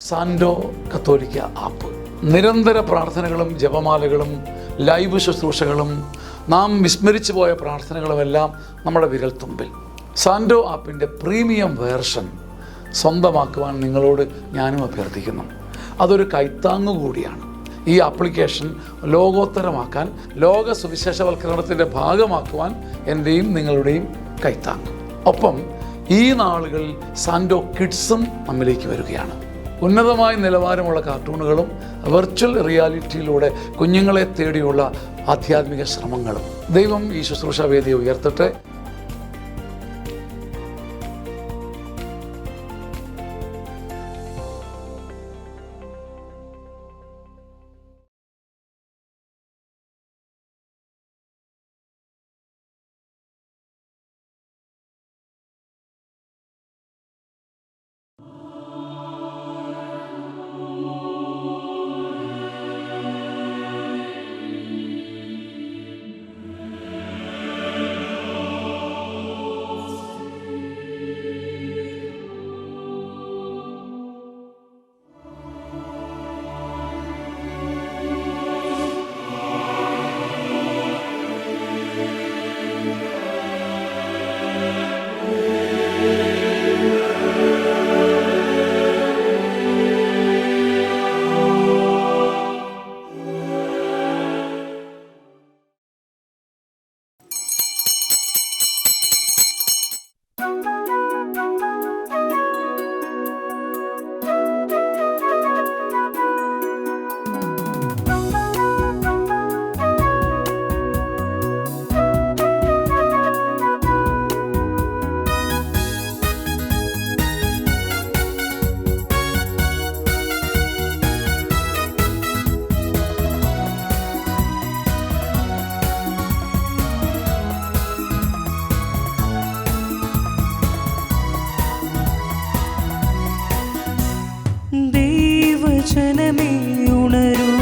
സാൻഡോ കത്തോലിക്ക ആപ്പ് നിരന്തര പ്രാർത്ഥനകളും ജപമാലകളും ലൈവ് ശുശ്രൂഷകളും നാം വിസ്മരിച്ചു പോയ പ്രാർത്ഥനകളുമെല്ലാം നമ്മുടെ വിരൽത്തുമ്പിൽ. സാൻഡോ ആപ്പിൻ്റെ പ്രീമിയം വേർഷൻ സ്വന്തമാക്കുവാൻ നിങ്ങളോട് ഞാനും അഭ്യർത്ഥിക്കുന്നു. അതൊരു കൈത്താങ്ങു കൂടിയാണ്. ഈ ആപ്ലിക്കേഷൻ ലോകോത്തരമാക്കാൻ, ലോക സുവിശേഷവൽക്കരണത്തിൻ്റെ ഭാഗമാക്കുവാൻ എൻ്റെയും നിങ്ങളുടെയും കൈത്താങ്ങ്. ഒപ്പം ഈ നാളുകളിൽ സാൻഡോ കിഡ്സും നമ്മിലേക്ക് വരികയാണ്. ഉന്നതമായ നിലവാരമുള്ള കാർട്ടൂണുകളും വെർച്വൽ റിയാലിറ്റിയിലൂടെ കുഞ്ഞുങ്ങളെ തേടിയുള്ള ആധ്യാത്മിക ശ്രമങ്ങളും. ദൈവം ഈ ശുശ്രൂഷ വേദിയെ ഉയർത്തട്ടെ. ദൈവജനമേ ഉണരൂ,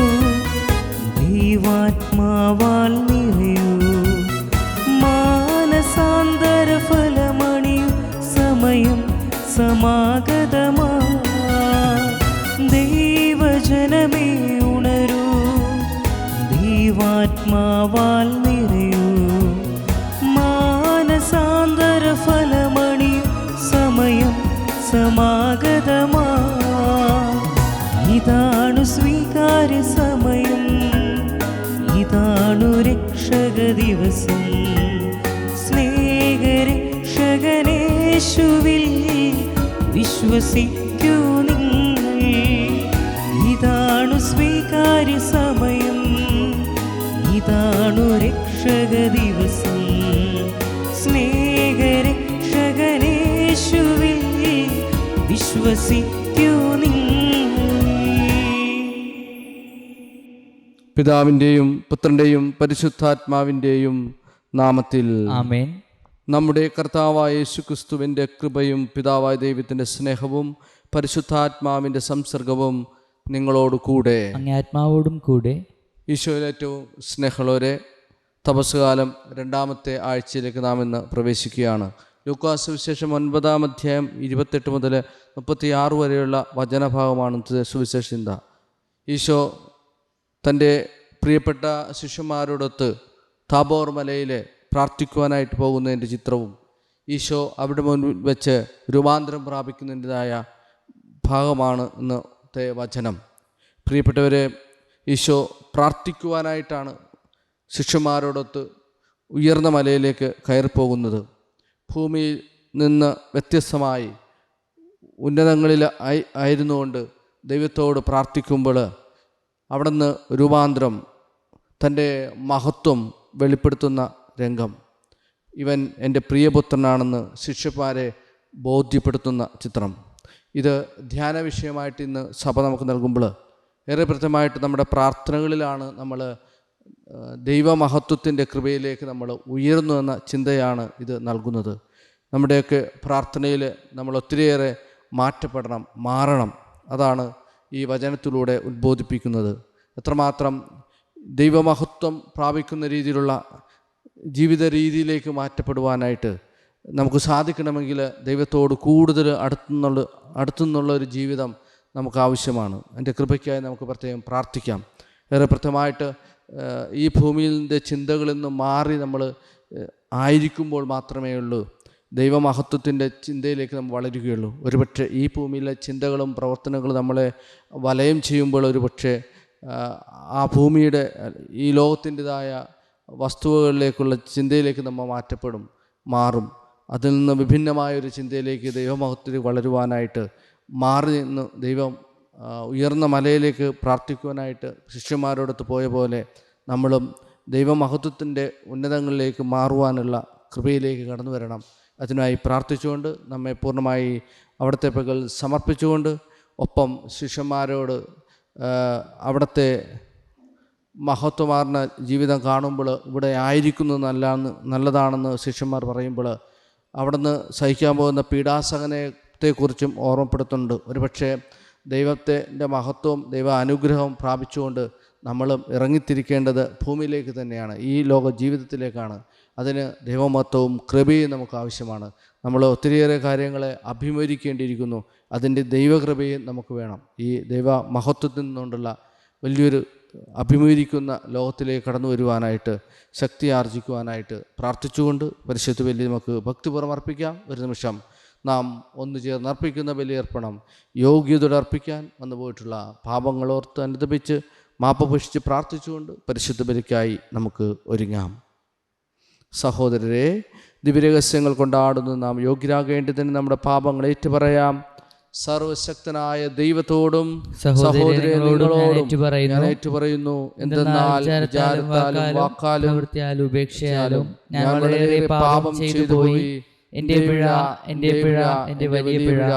ദൈവാത്മാവാൽ നിറയൂ, മാനസാന്തര ഫലമണിയൂ, സമയം സമാഗതമാ. ദൈവജനമേ ഉണരൂ, ദൈവാത്മാവാൽ നിറയൂ, മാനസാന്തര ഫലമണിയൂ, സമയം സമാഗതമാ. ഇതാണു സ്വീകാര്യ സമയം, ഇതാണു രക്ഷക ദിവസം. സ്നേഹരക്ഷകനേശുവിൽ വിശ്വസിക്കൂ നിങ്ങൾ. ഇതാണു സ്വീകാര്യ സമയം, ഇതാണു രക്ഷക ദിവസം. സ്നേഹരക്ഷകനേശുവിൽ വിശ്വസിക്കൂ നിങ്ങൾ. പിതാവിൻ്റെയും പുത്രൻ്റെയും പരിശുദ്ധാത്മാവിൻ്റെയും നാമത്തിൽ ആമേൻ. നമ്മുടെ കർത്താവായ യേശുക്രിസ്തുവിൻ്റെ കൃപയും പിതാവായ ദൈവത്തിൻ്റെ സ്നേഹവും പരിശുദ്ധാത്മാവിൻ്റെ സംസർഗവും നിങ്ങളോട് കൂടെ അങ്ങേ ആത്മാവോടും കൂടെ. ഈശോയിൽ ഏറ്റവും സ്നേഹമുള്ളവരെ, തപസ്സുകാലം 2ാമത്തെ ആഴ്ചയിലേക്ക് നാം ഇന്ന് പ്രവേശിക്കുകയാണ്. ലൂക്കാസ് സുവിശേഷം 9-ാം അധ്യായം 28 മുതൽ 36 വരെയുള്ള വചനഭാഗമാണ് സുവിശേഷ ചിന്ത. ഈശോ തൻ്റെ പ്രിയപ്പെട്ട ശിഷ്യന്മാരോടൊത്ത് താബോർ മലയിൽ പ്രാർത്ഥിക്കുവാനായിട്ട് പോകുന്നതിൻ്റെ ചിത്രവും ഈശോ അവിടെ മുൻപിൽ വെച്ച് രൂപാന്തരം പ്രാപിക്കുന്നതിൻ്റെതായ ഭാഗമാണ് ഇന്നത്തെ വചനം. പ്രിയപ്പെട്ടവരെ, ഈശോ പ്രാർത്ഥിക്കുവാനായിട്ടാണ് ശിഷ്യന്മാരോടൊത്ത് ഉയർന്ന മലയിലേക്ക് കയറിപ്പോകുന്നത്. ഭൂമിയിൽ നിന്ന് വ്യത്യസ്തമായി ഉന്നതങ്ങളിൽ ആയിരുന്നുകൊണ്ട് ദൈവത്തോട് പ്രാർത്ഥിക്കുമ്പോൾ അവിടുന്ന് രൂപാന്തരം, തൻ്റെ മഹത്വം വെളിപ്പെടുത്തുന്ന രംഗം. ഇവൻ എൻ്റെ പ്രിയപുത്രനാണെന്ന് ശിഷ്യന്മാരെ ബോധ്യപ്പെടുത്തുന്ന ചിത്രം. ഇത് ധ്യാന വിഷയമായിട്ട് ഇന്ന് സഭ നമുക്ക് നൽകുമ്പോൾ ഏറെ പ്രത്യേകമായിട്ട് നമ്മുടെ പ്രാർത്ഥനകളിലാണ് നമ്മൾ ദൈവമഹത്വത്തിൻ്റെ കൃപയിലേക്ക് നമ്മൾ ഉയർന്നു എന്ന ചിന്തയാണ് ഇത് നൽകുന്നത്. നമ്മുടെയൊക്കെ പ്രാർത്ഥനയിൽ നമ്മൾ ഒത്തിരിയേറെ മാറ്റപ്പെടണം, മാറണം. അതാണ് ഈ വചനത്തിലൂടെ ഉദ്ബോധിപ്പിക്കുന്നത്. എത്രമാത്രം ദൈവമഹത്വം പ്രാപിക്കുന്ന രീതിയിലുള്ള ജീവിത രീതിയിലേക്ക് മാറ്റപ്പെടുവാനായിട്ട് നമുക്ക് സാധിക്കണമെങ്കിൽ ദൈവത്തോട് കൂടുതൽ അടുത്തുനിന്നുള്ള ഒരു ജീവിതം നമുക്ക് ആവശ്യമാണ്. എൻ്റെ കൃപയ്ക്കായി നമുക്ക് പ്രത്യേകം പ്രാർത്ഥിക്കാം. ഏറെ പ്രത്യേകമായിട്ട് ഈ ഭൂമിയിലെ ചിന്തകളിൽ നിന്ന് മാറി നമ്മൾ ആയിരിക്കുമ്പോൾ മാത്രമേ ഉള്ളൂ ദൈവമഹത്വത്തിൻ്റെ ചിന്തയിലേക്ക് നമ്മൾ വളരുകയുള്ളൂ. ഒരുപക്ഷെ ഈ ഭൂമിയിലെ ചിന്തകളും പ്രവർത്തനങ്ങളും നമ്മളെ വലയം ചെയ്യുമ്പോൾ ഒരുപക്ഷെ ആ ഭൂമിയുടെ ഈ ലോകത്തിൻ്റെതായ വസ്തുവകളിലേക്കുള്ള ചിന്തയിലേക്ക് നമ്മൾ മാറും. അതിൽ നിന്ന് വിഭിന്നമായൊരു ചിന്തയിലേക്ക് ദൈവമഹത്വത്തിൽ വളരുവാനായിട്ട് മാറി നിന്ന് ദൈവം ഉയർന്ന മലയിലേക്ക് പ്രാർത്ഥിക്കുവാനായിട്ട് ശിഷ്യന്മാരോടൊത്ത് പോയ പോലെ നമ്മളും ദൈവമഹത്വത്തിൻ്റെ ഉന്നതങ്ങളിലേക്ക് മാറുവാനുള്ള കൃപയിലേക്ക് കടന്നു വരണം. അതിനായി പ്രാർത്ഥിച്ചുകൊണ്ട് നമ്മെ പൂർണ്ണമായി അവിടുത്തെ പക്കൽ സമർപ്പിച്ചുകൊണ്ട് ഒപ്പം ശിഷ്യന്മാരോട് അവിടുത്തെ മഹത്വമാർന്ന ജീവിതം കാണുമ്പോൾ ഇവിടെ ആയിരിക്കുന്നത് നല്ലതാണെന്ന് ശിഷ്യന്മാർ പറയുമ്പോൾ അവിടുന്ന് സഹിക്കാൻ പോകുന്ന പീഡാസഹനത്തെക്കുറിച്ചും ഓർമ്മപ്പെടുത്തുന്നുണ്ട്. ഒരുപക്ഷെ ദൈവത്തിൻ്റെ മഹത്വവും ദൈവ അനുഗ്രഹവും പ്രാപിച്ചുകൊണ്ട് നമ്മളും ഇറങ്ങിത്തിരിക്കേണ്ടത് ഭൂമിയിലേക്ക് തന്നെയാണ്, ഈ ലോക ജീവിതത്തിലേക്കാണ്. അതിന് ദൈവമഹത്വവും കൃപയും നമുക്ക് ആവശ്യമാണ്. നമ്മൾ ഒത്തിരിയേറെ കാര്യങ്ങളെ അഭിമുഖീകരിക്കേണ്ടിയിരിക്കുന്നു. അതിൻ്റെ ദൈവകൃപയും നമുക്ക് വേണം. ഈ ദൈവ മഹത്വത്തിൽ നിന്നുകൊണ്ടുള്ള വലിയൊരു അഭിമുഖീകരിക്കുന്ന ലോകത്തിലേക്ക് കടന്നു വരുവാനായിട്ട് ശക്തി ആർജിക്കുവാനായിട്ട് പ്രാർത്ഥിച്ചുകൊണ്ട് പരിശുദ്ധ ബലി നമുക്ക് ഭക്തിപൂർവ്വം അർപ്പിക്കാം. ഒരു നിമിഷം നാം ഒന്നു ചേർന്ന് അർപ്പിക്കുന്ന ബലിയർപ്പണം യോഗ്യതയോടെ അർപ്പിക്കാൻ വന്നു പോയിട്ടുള്ള പാപങ്ങളോർത്ത് അനുദപിച്ച് മാപ്പപേക്ഷിച്ച് പ്രാർത്ഥിച്ചുകൊണ്ട് പരിശുദ്ധ ബലിക്കായി നമുക്ക് ഒരുങ്ങാം. സഹോദരരെ, ദിവ്യരഹസ്യങ്ങൾ കൊണ്ടാടുന്ന നാം യോഗ്യരാകേണ്ടതിന് നമ്മുടെ പാപങ്ങൾ ഏറ്റുപറയാം. സർവശക്തനായ ദൈവത്തോടും സഹോദരങ്ങളോടും ഞാൻ ഏറ്റുപറയുന്നു, എന്തെന്നാൽ വിചാരത്താലും വാക്കാലും ഉപേക്ഷയാലും ഞാൻ വളരെയേറെ പാപം ചെയ്തു പോയി. എൻ്റെ പിഴ, എൻ്റെ വലിയ പിഴ.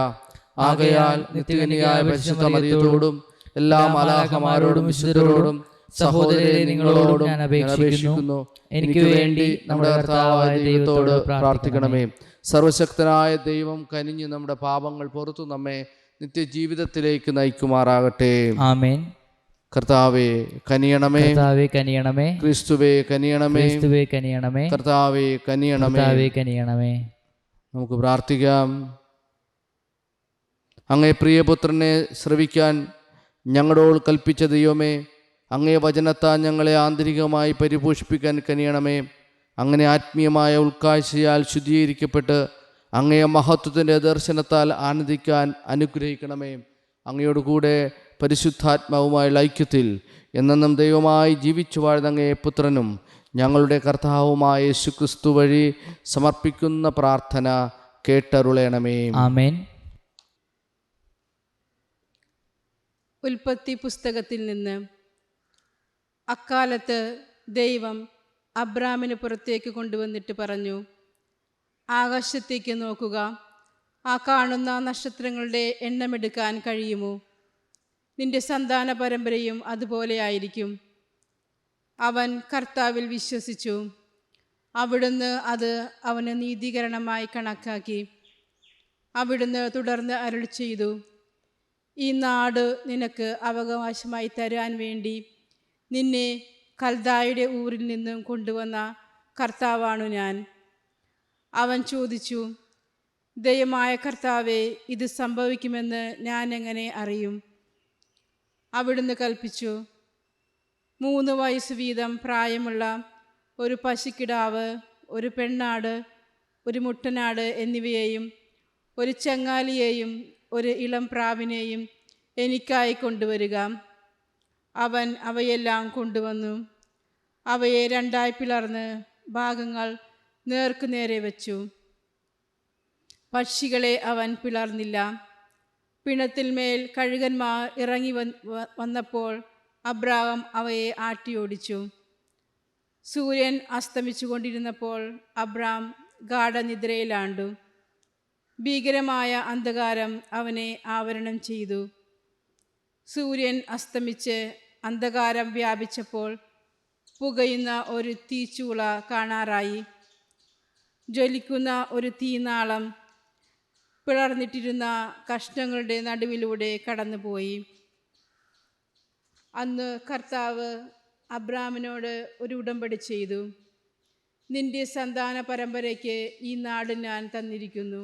ആകയാൽ നിത്യകന്യയായ പരിശുദ്ധ മറിയത്തോടും എല്ലാ മാലാഖമാരോടും വിശുദ്ധരോടും സഹോദരരെ നിങ്ങളോടും ഞാൻ അപേക്ഷിക്കുന്നു, എനിക്ക് വേണ്ടി നമ്മുടെ കർത്താവായ ദൈവത്തോട് പ്രാർത്ഥിക്കണമേ. സർവശക്തനായ ദൈവം കനിഞ്ഞ് നമ്മുടെ പാപങ്ങൾ പുറത്തു നമ്മെ നിത്യജീവിതത്തിലേക്ക് നയിക്കുമാറാകട്ടെ. ആമേൻ. കർത്താവേ കനിയണമേ, കനിയണമേ. ക്രിസ്തുവേ കനിയണമേ, കനിയണമേ. കർത്താവേ കനിയണമേ, കനിയണമേ. നമുക്ക് പ്രാർത്ഥിക്കാം. അങ്ങേ പ്രിയപുത്രനെ ശ്രവിക്കാൻ ഞങ്ങളോട് കൽപ്പിച്ച ദൈവമേ, അങ്ങേ വചനത്താൽ ഞങ്ങളെ ആന്തരികമായി പരിപോഷിപ്പിക്കാൻ കനിയണമേ. അങ്ങനെ ആത്മീയമായ ഉൾക്കാഴ്ചയാൽ ശുദ്ധീകരിക്കപ്പെട്ട് അങ്ങേ മഹത്വത്തിൻ്റെ ദർശനത്താൽ ആനന്ദിക്കാൻ അനുഗ്രഹിക്കണമേ. അങ്ങയോട് കൂടെ പരിശുദ്ധാത്മാവുമായുള്ള ഐക്യത്തിൽ എന്നെന്നും ദൈവമായി ജീവിച്ചു വാഴുന്ന അങ്ങേ പുത്രനും ഞങ്ങളുടെ കർത്താവുമായ യേശുക്രിസ്തു വഴി സമർപ്പിക്കുന്ന പ്രാർത്ഥന കേട്ടരുളേണമേ. ആമേൻ. ഉൽപ്പത്തി പുസ്തകത്തിൽ നിന്ന്. അക്കാലത്ത് ദൈവം അബ്രാമിന് പുറത്തേക്ക് കൊണ്ടുവന്നിട്ട് പറഞ്ഞു, ആകാശത്തേക്ക് നോക്കുക, ആ കാണുന്ന നക്ഷത്രങ്ങളുടെ എണ്ണമെടുക്കാൻ കഴിയുമോ? നിന്റെ സന്താന പരമ്പരയും അതുപോലെ ആയിരിക്കും. അവൻ കർത്താവിൽ വിശ്വസിച്ചു. അവിടുന്ന് അത് അവന് നീതീകരണമായി കണക്കാക്കി. അവിടുന്ന് തുടർന്ന് അരുളി ചെയ്തു, ഈ നാട് നിനക്ക് അവകാശമായി തരാൻ വേണ്ടി നിന്നെ കൽദായുടെ ഊരിൽ നിന്നും കൊണ്ടുവന്ന കർത്താവാണു ഞാൻ. അവൻ ചോദിച്ചു, ദയമായ കർത്താവേ, ഇത് സംഭവിക്കുമെന്ന് ഞാൻ എങ്ങനെ അറിയും? അവിടുന്ന് കൽപ്പിച്ചു, 3 വയസ്സ് വീതം പ്രായമുള്ള ഒരു പശുക്കിടാവ്, ഒരു പെണ്ണാട്, ഒരു മുട്ടനാട് എന്നിവയെയും ഒരു ചങ്ങാലിയെയും ഒരു ഇളം പ്രാവിനെയും എനിക്കായി കൊണ്ടുവരിക. അവൻ അവയെല്ലാം കൊണ്ടുവന്നു. അവയെ 2 പിളർന്ന് ഭാഗങ്ങൾ നേർക്കുനേരെ വെച്ചു. പക്ഷികളെ അവൻ പിളർന്നില്ല. പിണത്തിന്മേൽ കഴുകന്മാർ ഇറങ്ങി വന്നപ്പോൾ അബ്രാഹാം അവയെ ആട്ടിയോടിച്ചു. സൂര്യൻ അസ്തമിച്ചു കൊണ്ടിരുന്നപ്പോൾ അബ്രാം ഗാഠനിദ്രയിലാണ്ടു. ഭീകരമായ അന്ധകാരം അവനെ ആവരണം ചെയ്തു. സൂര്യൻ അസ്തമിച്ച് അന്ധകാരം വ്യാപിച്ചപ്പോൾ പുകയുന്ന ഒരു തീച്ചൂള കാണാറായി. ജ്വലിക്കുന്ന ഒരു തീനാളം പിളർന്നിട്ടിരുന്ന കഷ്ണങ്ങളുടെ നടുവിലൂടെ കടന്നുപോയി. അന്ന് കർത്താവ് അബ്രാമിനോട് ഒരു ഉടമ്പടി ചെയ്തു, നിന്റെ സന്താന പരമ്പരയ്ക്ക് ഈ നാട് ഞാൻ തന്നിരിക്കുന്നു.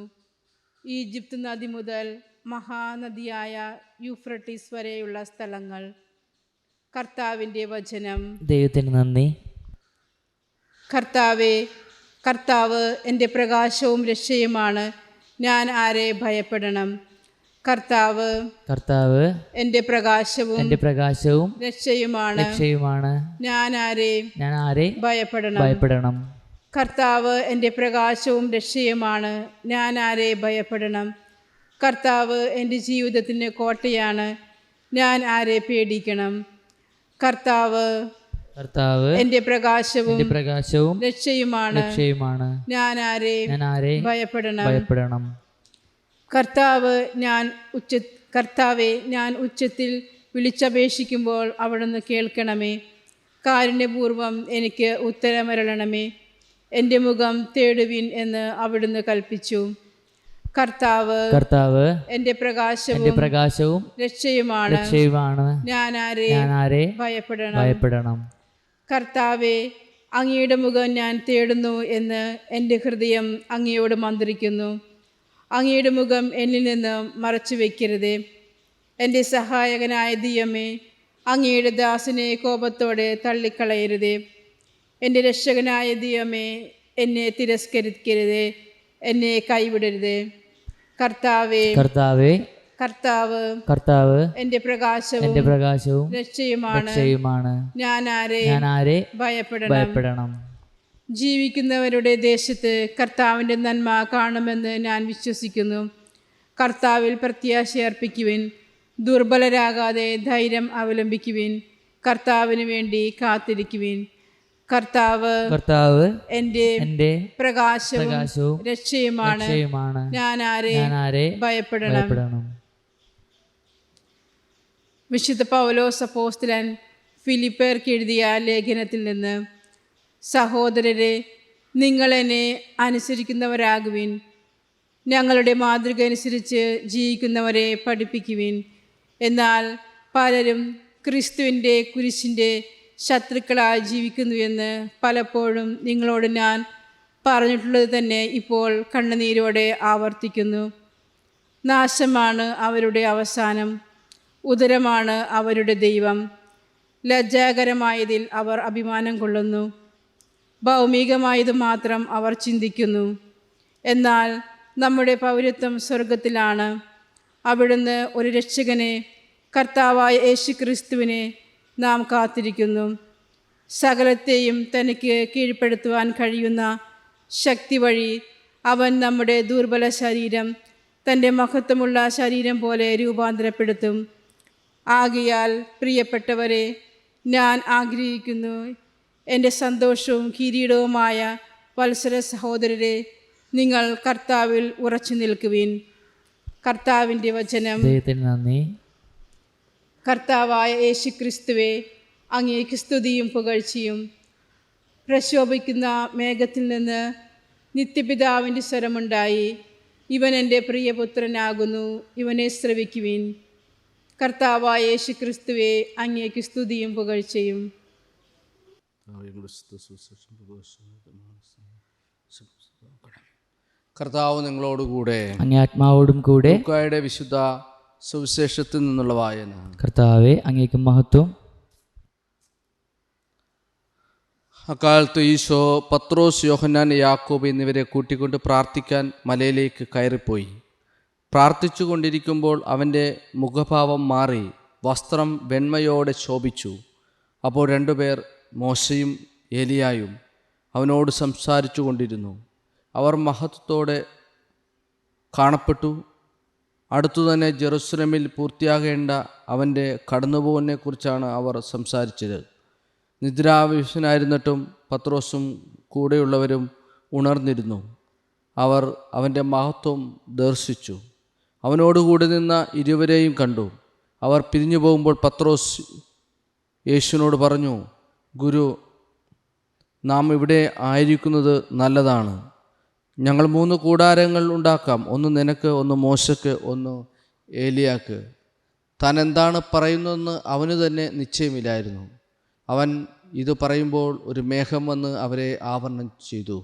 ഈജിപ്ത് നദി മുതൽ മഹാനദിയായ യൂഫ്രട്ടീസ് വരെയുള്ള സ്ഥലങ്ങൾ. കർത്താവിൻ്റെ വചനം. ദൈവത്തിന് നന്ദി. കർത്താവ് എൻ്റെ പ്രകാശവും രക്ഷയുമാണ്, ഞാൻ ആരെ ഭയപ്പെടണം. കർത്താവ് എൻ്റെ പ്രകാശവും രക്ഷയുമാണ്, ഞാൻ ആരെ ഭയപ്പെടണം. കർത്താവ് എൻ്റെ പ്രകാശവും രക്ഷയുമാണ്, ഞാൻ ആരെ ഭയപ്പെടണം. കർത്താവ് എൻ്റെ ജീവിതത്തിന് കോട്ടയാണ്, ഞാൻ ആരെ പേടിക്കണം. കർത്താവ് എൻ്റെ പ്രകാശവും രക്ഷയുമാണ്, ഞാൻ ആരെ ഭയപ്പെടണം. കർത്താവെ, ഞാൻ ഉച്ചത്തിൽ വിളിച്ചപേക്ഷിക്കുമ്പോൾ അവിടുന്ന് കേൾക്കണമേ. കാരുണ്യപൂർവം എനിക്ക് ഉത്തരമരുളണമേ. എൻ്റെ മുഖം തേടുവിൻ എന്ന് അവിടുന്ന് കൽപ്പിച്ചു. കർത്താവ് എൻ്റെ പ്രകാശവും രക്ഷയുമാണ്, ഞാൻ ആരെ ഭയപ്പെടണം. കർത്താവെ, അങ്ങയുടെ മുഖം ഞാൻ തേടുന്നു എന്ന് എൻ്റെ ഹൃദയം അങ്ങയോട് മന്ത്രിക്കുന്നു. അങ്ങയുടെ മുഖം എന്നിൽ നിന്ന് മറച്ചു വയ്ക്കരുതേ. എൻ്റെ സഹായകനായ ദൈവമേ, അങ്ങയുടെ ദാസനെ കോപത്തോടെ തള്ളിക്കളയരുതേ. എൻ്റെ രക്ഷകനായ ദൈവമേ, എന്നെ തിരസ്കരിക്കരുതേ, എന്നെ കൈവിടരുതേ. കർത്താവ് എൻ്റെ പ്രകാശവും രക്ഷയുമാണ്, ഞാൻ ആരെ ഭയപ്പെടണം. ജീവിക്കുന്നവരുടെ ദേശത്ത് കർത്താവിൻ്റെ നന്മ കാണുമെന്ന് ഞാൻ വിശ്വസിക്കുന്നു. കർത്താവിൽ പ്രത്യാശ അർപ്പിക്കുവിൻ, ദുർബലരാകാതെ ധൈര്യം അവലംബിക്കുവിൻ, കർത്താവിന് വേണ്ടി കാത്തിരിക്കുവിൻ. കർത്താവ് എൻ്റെ പ്രകാശവും രക്ഷയുമാണ്, ഞാൻ ആരെ ഭയപ്പെടണം. വിശുദ്ധ പൗലോസ് അപ്പോസ്തലൻ ഫിലിപ്പിയർക്ക് എഴുതിയ ലേഖനത്തിൽ നിന്ന്: സഹോദരരെ, നിങ്ങൾ എന്നെ അനുസരിക്കുന്നവരാകുവിൻ, ഞങ്ങളുടെ മാതൃക അനുസരിച്ച് ജീവിക്കുന്നവരെ പഠിപ്പിക്കുവിൻ. എന്നാൽ പലരും ക്രിസ്തുവിൻ്റെ കുരിശിൻ്റെ ശത്രുക്കളായി ജീവിക്കുന്നുവെന്ന് പലപ്പോഴും നിങ്ങളോട് ഞാൻ പറഞ്ഞിട്ടുള്ളത് തന്നെ ഇപ്പോൾ കണ്ണുനീരോടെ ആവർത്തിക്കുന്നു. നാശമാണ് അവരുടെ അവസാനം, ഉദരമാണ് അവരുടെ ദൈവം. ലജ്ജാകരമായതിൽ അവർ അഭിമാനം കൊള്ളുന്നു, ഭൗമികമായത് മാത്രം അവർ ചിന്തിക്കുന്നു. എന്നാൽ നമ്മുടെ പൗരത്വം സ്വർഗത്തിലാണ്. അവിടുന്ന് ഒരു രക്ഷകനെ, കർത്താവായ യേശുക്രിസ്തുവിനെ നാം കാത്തിരിക്കുന്നു. സകലത്തെയും തനിക്ക് കീഴ്പ്പെടുത്തുവാൻ കഴിയുന്ന ശക്തി വഴി അവൻ നമ്മുടെ ദുർബല ശരീരം തൻ്റെ മഹത്വമുള്ള ശരീരം പോലെ രൂപാന്തരപ്പെടുത്തും. ആകയാൽ പ്രിയപ്പെട്ടവരെ, ഞാൻ ആഗ്രഹിക്കുന്നു, എൻ്റെ സന്തോഷവും കിരീടവുമായ വത്സര സഹോദരരെ, നിങ്ങൾ കർത്താവിൽ ഉറച്ചു നിൽക്കുവിൻ. കർത്താവിൻ്റെ വചനം. നന്ദി. കർത്താവായ യേശുക്രിസ്തുവേ, അങ്ങേക്ക് സ്തുതിയും പുകഴ്ചയും. പ്രശോഭിക്കുന്ന മേഘത്തിൽ നിന്ന് നിത്യപിതാവിൻ്റെ സ്വരമുണ്ടായി: ഇവൻ എൻ്റെ പ്രിയപുത്രനാകുന്നു, ഇവനെ ശ്രവിക്കുവിൻ. കർത്താവായ യേശുക്രിസ്തുവേ, അങ്ങേക്ക് സ്തുതിയും പുകഴ്ചയും. കർത്താവ് നിങ്ങളോടുകൂടെ, അങ്ങേ ആത്മാവോടും കൂടെ. ലൂക്കായുടെ വിശുദ്ധ സുവിശേഷത്തിൽ നിന്നുള്ള വായന. കർത്താവെ, അങ്ങേക്ക് മഹത്വം. അക്കാലത്ത് ഈശോ പത്രോസ്, യോഹന്നാൻ, യാക്കോബ് എന്നിവരെ കൂട്ടിക്കൊണ്ട് പ്രാർത്ഥിക്കാൻ മലയിലേക്ക് കയറിപ്പോയി. പ്രാർത്ഥിച്ചു കൊണ്ടിരിക്കുമ്പോൾ അവൻ്റെ മുഖഭാവം മാറി വസ്ത്രം വെണ്മയോടെ ശോഭിച്ചു. അപ്പോൾ രണ്ടുപേർ, മോശയും ഏലിയായും, അവനോട് സംസാരിച്ചു കൊണ്ടിരുന്നു. അവർ മഹത്വത്തോടെ കാണപ്പെട്ടു. അടുത്തുതന്നെ ജെറുസലേമിൽ പൂർത്തിയാകേണ്ട അവൻ്റെ കടന്നുപോകിനെക്കുറിച്ചാണ് അവർ സംസാരിച്ചത്. നിദ്രാവിവശനായിരുന്നിട്ടും പത്രോസും കൂടെയുള്ളവരും ഉണർന്നിരുന്നു. അവർ അവൻ്റെ മഹത്വം ദർശിച്ചു. അവനോടുകൂടി നിന്ന ഇരുവരെയും കണ്ടു. അവർ പിരിഞ്ഞു പോകുമ്പോൾ പത്രോസ് യേശുവിനോട് പറഞ്ഞു: ഗുരു, നാം ഇവിടെ ആയിരിക്കുന്നത് നല്ലതാണ്. ഞങ്ങൾ 3 കൂടാരങ്ങൾ ഉണ്ടാക്കാം, ഒന്ന് നിനക്ക്, ഒന്ന് മോശയ്ക്ക്, ഒന്ന് ഏലിയാക്ക്. താൻ എന്താണ് പറയുന്നതെന്ന് അവന് തന്നെ നിശ്ചയമില്ലായിരുന്നു. അവൻ ഇത് പറയുമ്പോൾ ഒരു മേഘം വന്ന് അവരെ ആവരണം ചെയ്തു.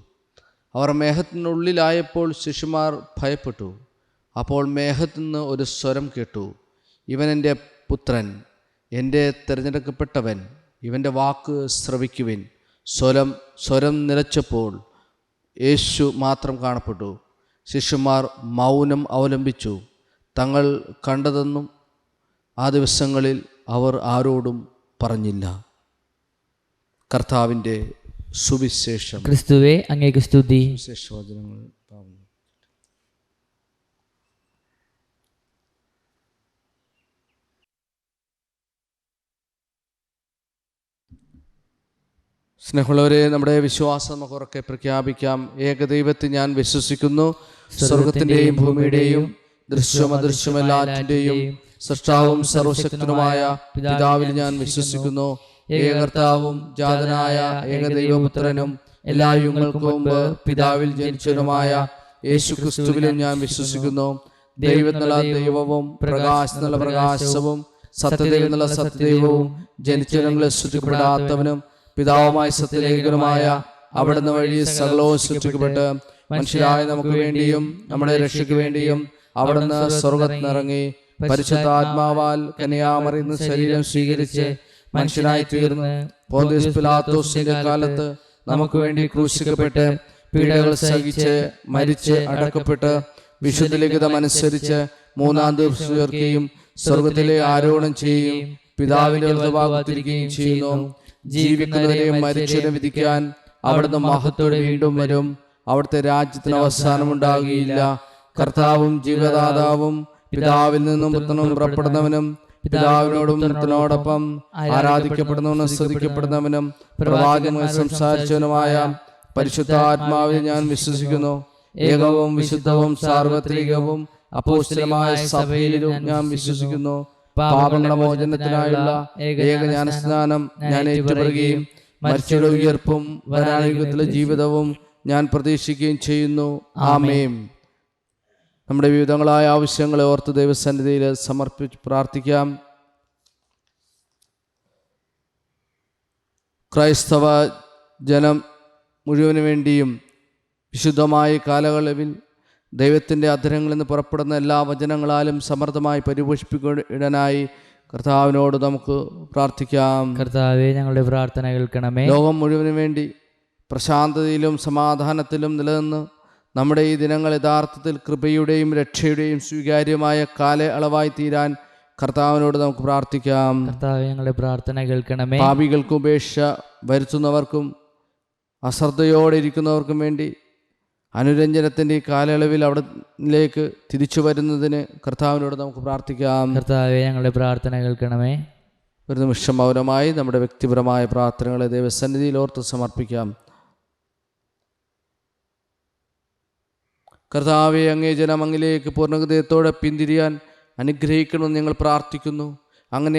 അവർ മേഘത്തിനുള്ളിലായപ്പോൾ ശിഷ്യന്മാർ ഭയപ്പെട്ടു. അപ്പോൾ മേഘത്തു നിന്ന് ഒരു സ്വരം കേട്ടു, ഇവൻ എൻ്റെ പുത്രൻ, എൻ്റെ തിരഞ്ഞെടുക്കപ്പെട്ടവൻ, ഇവൻ്റെ വാക്ക് ശ്രവിക്കുവിൻ. സ്വരം നിലച്ചപ്പോൾ യേശു മാത്രം കാണപ്പെട്ടു. ശിഷ്യന്മാർ മൗനം അവലംബിച്ചു. തങ്ങൾ കണ്ടതെന്നും ആ ദിവസങ്ങളിൽ അവർ ആരോടും പറഞ്ഞില്ല. കർത്താവിൻ്റെ സുവിശേഷം. ക്രിസ്തുവേ അങ്ങേക്ക് സ്തുതി. വിശേഷവചനങ്ങൾ. സ്നേഹമുള്ളവരെ, നമ്മുടെ വിശ്വാസം നമുക്ക് ഉറക്കെ പ്രഖ്യാപിക്കാം. ഏകദൈവത്തിൽ ഞാൻ വിശ്വസിക്കുന്നു. സ്വർഗത്തിൻ്റെയും ഭൂമിയുടെയും ദൃശ്യമദൃശ്യമെല്ലാറ്റിൻ്റെയും സൃഷ്ടാവും സർവശക്തനുമായ പിതാവിൽ ഞാൻ വിശ്വസിക്കുന്നു. ഏകകർത്താവും ജാതനായ ഏകദൈവപുത്രനും എല്ലാ യുഗങ്ങൾക്കും മുമ്പ് പിതാവിൽ ജനിച്ചവനുമായ യേശു ക്രിസ്തുവിലും ഞാൻ വിശ്വസിക്കുന്നു. ദൈവത്തിനുള്ള ദൈവവും പ്രകാശത്തിനുള്ള പ്രകാശവും സത്യദൈവത്തിനുള്ള സത്യദൈവവും ജനിച്ചവനെ സൃഷ്ടിക്കപ്പെടാത്തവനും പിതാവുമായ സത്യലേഖനുമായ അവിടുന്ന് വഴി സകലവും സൃഷ്ടിക്കപ്പെട്ട് മനുഷ്യരായ നമുക്ക് വേണ്ടിയും നമ്മുടെ രക്ഷയ്ക്ക് വേണ്ടിയും അവിടുന്ന് സ്വർഗ്ഗത്തിനിറങ്ങി പരിശുദ്ധാത്മാവാൽ കന്യാമറിയുന്ന ശരീരം സ്വീകരിച്ച് മനുഷ്യനായി തീർന്ന് പോന്തിയസ് പിലാത്തോസിന്റെ കാലത്ത് നമുക്ക് വേണ്ടി ക്രൂശിക്കപ്പെട്ട് പീഡകൾ സഹിച്ച് മരിച്ച് അടക്കപ്പെട്ട് വിശുദ്ധ ലിഖിതം അനുസരിച്ച് മൂന്നാം ദിവസം ഉയർക്കുകയും സ്വർഗത്തിലെ ആരോഹണം ചെയ്യുകയും പിതാവിന്റെ വലതുഭാഗത്തിരിക്കുകയും ചെയ്യുന്നു. ജീവിക്കുന്നവരെയും മരിച്ചവരെയും വിധിക്കാൻ അവിടുന്ന് മഹത്തോടെ വീണ്ടും വരും. അവിടുത്തെ രാജ്യത്തിന് അവസാനം ഉണ്ടാകുകയില്ല. കർത്താവും ജീവദാതാവും പിതാവിൽ നിന്നും പുത്രനും പുറപ്പെടുന്നവനും പിതാവിനോടും പുത്രനോടൊപ്പം ആരാധിക്കപ്പെടുന്നവനും സ്തുതിക്കപ്പെടുന്നവനും പ്രവാചകൻ സംസാരിച്ചവനുമായ പരിശുദ്ധാത്മാവിൽ ഞാൻ വിശ്വസിക്കുന്നു. ഏകവും വിശുദ്ധവും സാർവത്രികവും അപ്പോസ്തലമായ സഭയിലും ഞാൻ വിശ്വസിക്കുന്നു. പാപങ്ങളുടെ മോചനത്തിനായുള്ള ഏകജ്ഞാനസ്നാനം ഞാൻ ഏറ്റുപറയുകയും മരിച്ചവരുടെ ഉയർപ്പും വരാനുഗത്തിലെ ജീവിതവും ഞാൻ പ്രതീക്ഷിക്കുകയും ചെയ്യുന്നു. ആമേൻ. നമ്മുടെ വിവിധങ്ങളായ ആവശ്യങ്ങളെ ഓർത്ത് ദൈവസന്നിധിയിൽ സമർപ്പിച്ച് പ്രാർത്ഥിക്കാം. ക്രൈസ്തവ ജനം മുഴുവന് വേണ്ടിയും വിശുദ്ധമായ കാലയളവിൽ ദൈവത്തിൻ്റെ അധരങ്ങളിൽ നിന്ന് പുറപ്പെടുന്ന എല്ലാ വചനങ്ങളാലും സമൃദ്ധമായി പരിപോഷിപ്പിക്കാനായി കർത്താവിനോട് നമുക്ക് പ്രാർത്ഥിക്കാം. കർത്താവേ, ഞങ്ങളുടെ പ്രാർത്ഥന കേൾക്കണമേ. ലോകം മുഴുവന് വേണ്ടി പ്രശാന്തതയിലും സമാധാനത്തിലും നിലനിന്ന് നമ്മുടെ ഈ ദിനങ്ങൾ യഥാർത്ഥത്തിൽ കൃപയുടെയും രക്ഷയുടെയും സ്വീകാര്യമായ കാലയളവായി തീരാൻ കർത്താവിനോട് നമുക്ക് പ്രാർത്ഥിക്കാം. കർത്താവേ, ഞങ്ങളുടെ പ്രാർത്ഥന കേൾക്കണമേ. പാപികൾക്കും ഉപേക്ഷ വരുത്തുന്നവർക്കും അശ്രദ്ധയോടെ ഇരിക്കുന്നവർക്കും വേണ്ടി അനുരഞ്ജനത്തിൻ്റെ ഈ കാലയളവിൽ അവിടേക്ക് തിരിച്ചു വരുന്നതിന് കർത്താവിനോട് നമുക്ക് പ്രാർത്ഥിക്കാം. കർത്താവേ, ഞങ്ങളുടെ പ്രാർത്ഥന കേൾക്കണമേ. ഒരു നിമിഷം മൗനമായി നമ്മുടെ വ്യക്തിപരമായ പ്രാർത്ഥനകളെ ദൈവസന്നിധിയിൽ ഓർത്ത് സമർപ്പിക്കാം. കർത്താവെ, അങ്ങേ ജനം അങ്ങിലേക്ക് പൂർണ്ണഹൃദയത്തോടെ പിന്തിരിയാൻ അനുഗ്രഹിക്കണമെന്ന് ഞങ്ങൾ പ്രാർത്ഥിക്കുന്നു. അങ്ങനെ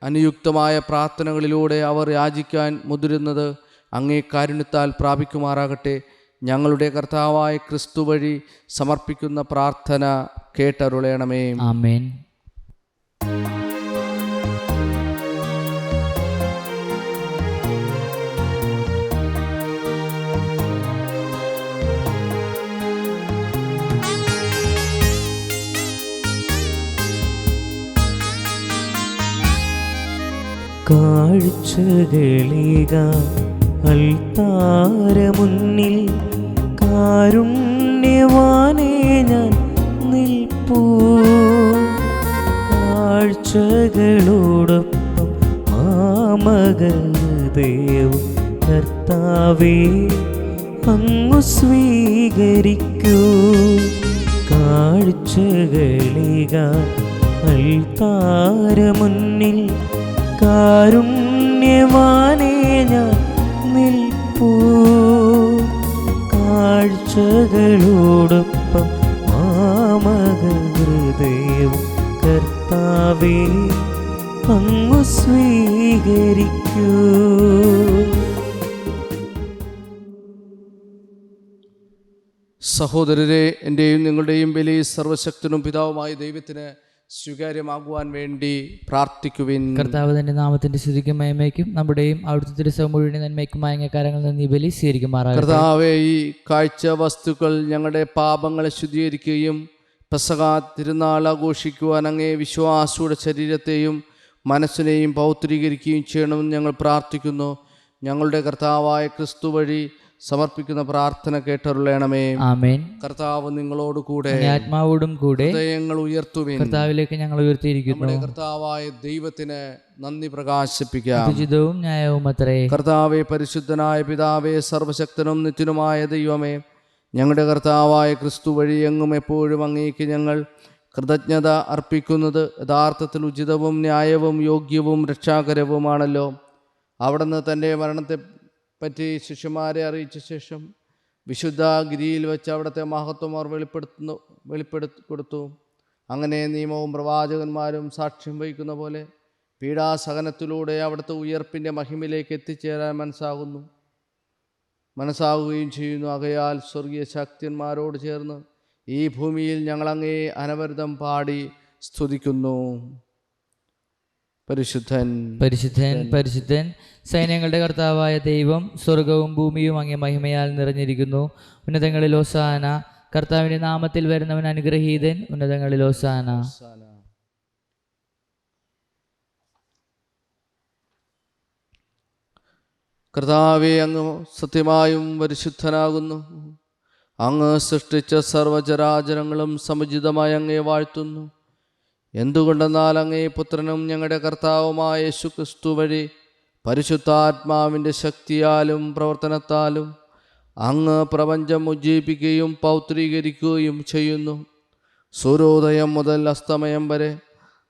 അനുയുക്തമായ പ്രാർത്ഥനകളിലൂടെ അവർ യാചിക്കാൻ മുതിരുന്നത് അങ്ങേ കാരുണ്യത്താൽ പ്രാപിക്കുമാറാകട്ടെ. ഞങ്ങളുടെ കർത്താവായ ക്രിസ്തു വഴി സമർപ്പിക്കുന്ന പ്രാർത്ഥന കേട്ടരുളയണമേ. ആമേൻ. കാഴ്ചകളേക അൽത്താരമുന്നിൽ കാരുണ്യവാനേ ഞാൻ നിൽപ്പൂ. കാഴ്ചകളോടൊപ്പം മാമകദേവും കർത്താവേ അങ്ങു സ്വീകരിക്കൂ. കാഴ്ചകളേക അൽത്താരമുന്നിൽ കാരുണ്യവാനേ ഞാൻ നിൽപ്പൂ. കാഴ്ചകളോടൊപ്പം മാമകഹൃദയവും കർത്താവേ അങ്ങു സ്വീകരിക്കൂ. സഹോദരരെ, എൻ്റെയും നിങ്ങളുടെയും ബലി സർവശക്തനും പിതാവുമായ ദൈവത്തിന് സ്വീകാര്യമാകുവാൻ വേണ്ടി പ്രാർത്ഥിക്കുവിൻ. കർത്താവ് തന്റെ നാമത്തിന്റെ സ്തുതിക്കും മഹിമയ്ക്കും നമ്മുടെയും അവിടുത്തെ തിരുസഭ മുഴുവൻ നന്മയ്ക്കുമായ കാര്യങ്ങളിൽ നിന്ന് ഈ ബലി സ്വീകരിക്കുമാറാകട്ടെ. കർത്താവേ, ഈ കാഴ്ച വസ്തുക്കൾ ഞങ്ങളുടെ പാപങ്ങളെ ശുദ്ധീകരിക്കുകയും പെസഹ തിരുനാൾ ആഘോഷിക്കുവാൻ അങ്ങേ വിശ്വാസിയുടെ ശരീരത്തെയും മനസ്സിനെയും പൗത്രീകരിക്കുകയും ചെയ്യണമെന്ന് ഞങ്ങൾ പ്രാർത്ഥിക്കുന്നു. ഞങ്ങളുടെ കർത്താവായ ക്രിസ്തു വഴി സമർപ്പിക്കുന്ന പ്രാർത്ഥന കേട്ടരുളണമേ. ആമേൻ. കർത്താവ് നിങ്ങളോട് കൂടെ, അങ്ങേ ആത്മാവോടും കൂടെ. ഹൃദയങ്ങൾ ഉയർത്തുവിൻ. കർത്താവിലേക്ക് ഞങ്ങൾ ഉയർത്തിയിരിക്കുന്നു. നമ്മുടെ കർത്താവായ ദൈവത്തിന് നന്ദി പ്രകാശിപ്പിക്കാം. ഉചിതവും ന്യായവും അത്രേ. കർത്താവേ, പരിശുദ്ധനായ പിതാവേ, സർവശക്തനും നിത്യനുമായ ദൈവമേ, ഞങ്ങളുടെ കർത്താവായ ക്രിസ്തു വഴി എങ്ങും എപ്പോഴും അങ്ങേക്ക് ഞങ്ങൾ കൃതജ്ഞത അർപ്പിക്കുന്നത് യഥാർത്ഥത്തിൽ ഉചിതവും ന്യായവും യോഗ്യവും രക്ഷാകരവുമാണല്ലോ. അവിടുന്ന് തൻ്റെ മരണത്തെപ്പറ്റി ശിഷ്യന്മാരെ അറിയിച്ച ശേഷം വിശുദ്ധ ഗിരിയിൽ വെച്ച് അവിടുത്തെ മഹത്വം അവർ വെളിപ്പെടുത്തി കൊടുത്തു. അങ്ങനെ നിയമവും പ്രവാചകന്മാരും സാക്ഷ്യം വഹിക്കുന്ന പോലെ പീഡാസഹനത്തിലൂടെ അവിടുത്തെ ഉയർപ്പിൻ്റെ മഹിമയിലേക്ക് എത്തിച്ചേരാൻ മനസ്സാകുകയും ചെയ്യുന്നു. ആകയാൽ സ്വർഗീയ ശക്തിന്മാരോട് ചേർന്ന് ഈ ഭൂമിയിൽ ഞങ്ങളങ്ങേ അനവരതം പാടി സ്തുതിക്കുന്നു. പരിശുദ്ധൻ, പരിശുദ്ധൻ, പരിശുദ്ധൻ, സൈന്യങ്ങളുടെ കർത്താവായ ദൈവം, സ്വർഗവും ഭൂമിയും അങ്ങേ മഹിമയാൽ നിറഞ്ഞിരിക്കുന്നു. ഉന്നതങ്ങളിൽ ഹോസാന. കർത്താവിൻ്റെ നാമത്തിൽ വരുന്നവൻ അനുഗ്രഹീതൻ. ഉന്നതങ്ങളിൽ ഹോസാന. കർത്താവേ, അങ്ങ് സത്യമായും പരിശുദ്ധനാകുന്നു. അങ്ങ് സൃഷ്ടിച്ച സർവചരാചരങ്ങളും സമുചിതമായി അങ്ങേ വാഴ്ത്തുന്നു. എന്തുകൊണ്ടെന്നാൽ അങ്ങേ പുത്രനും ഞങ്ങളുടെ കർത്താവുമായ യേശുക്രിസ്തു വഴി പരിശുദ്ധാത്മാവിൻ്റെ ശക്തിയാലും പ്രവർത്തനത്താലും അങ്ങ് പ്രപഞ്ചം ഉജ്ജീവിപ്പിക്കുകയും പൗത്രീകരിക്കുകയും ചെയ്യുന്നു. സൂര്യോദയം മുതൽ അസ്തമയം വരെ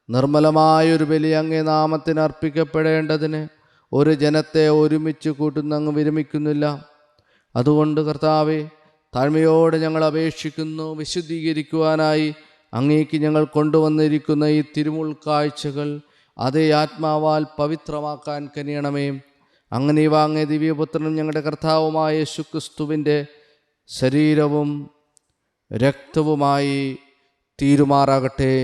നിർമ്മലമായൊരു ബലി അങ്ങേ നാമത്തിന് അർപ്പിക്കപ്പെടേണ്ടതിന് ഒരു ജനത്തെ ഒരുമിച്ച് കൂട്ടുന്ന അങ്ങ് വിരമിക്കുന്നില്ല. അതുകൊണ്ട് കർത്താവെ, താഴ്മയോടെ ഞങ്ങൾ അപേക്ഷിക്കുന്നു. വിശുദ്ധീകരിക്കുവാനായി അങ്ങേക്ക് ഞങ്ങൾ കൊണ്ടുവന്നിരിക്കുന്ന ഈ തിരുമുൾ കാഴ്ചകൾ അതേ ആത്മാവാൽ പവിത്രമാക്കാൻ കനിയണമേ. അങ്ങനെ അങ്ങേ ദിവ്യപുത്രനും ഞങ്ങളുടെ കർത്താവുമായ യേശുക്രിസ്തുവിൻ്റെ ശരീരവും രക്തവുമായി തീരുമാറാകട്ടെ.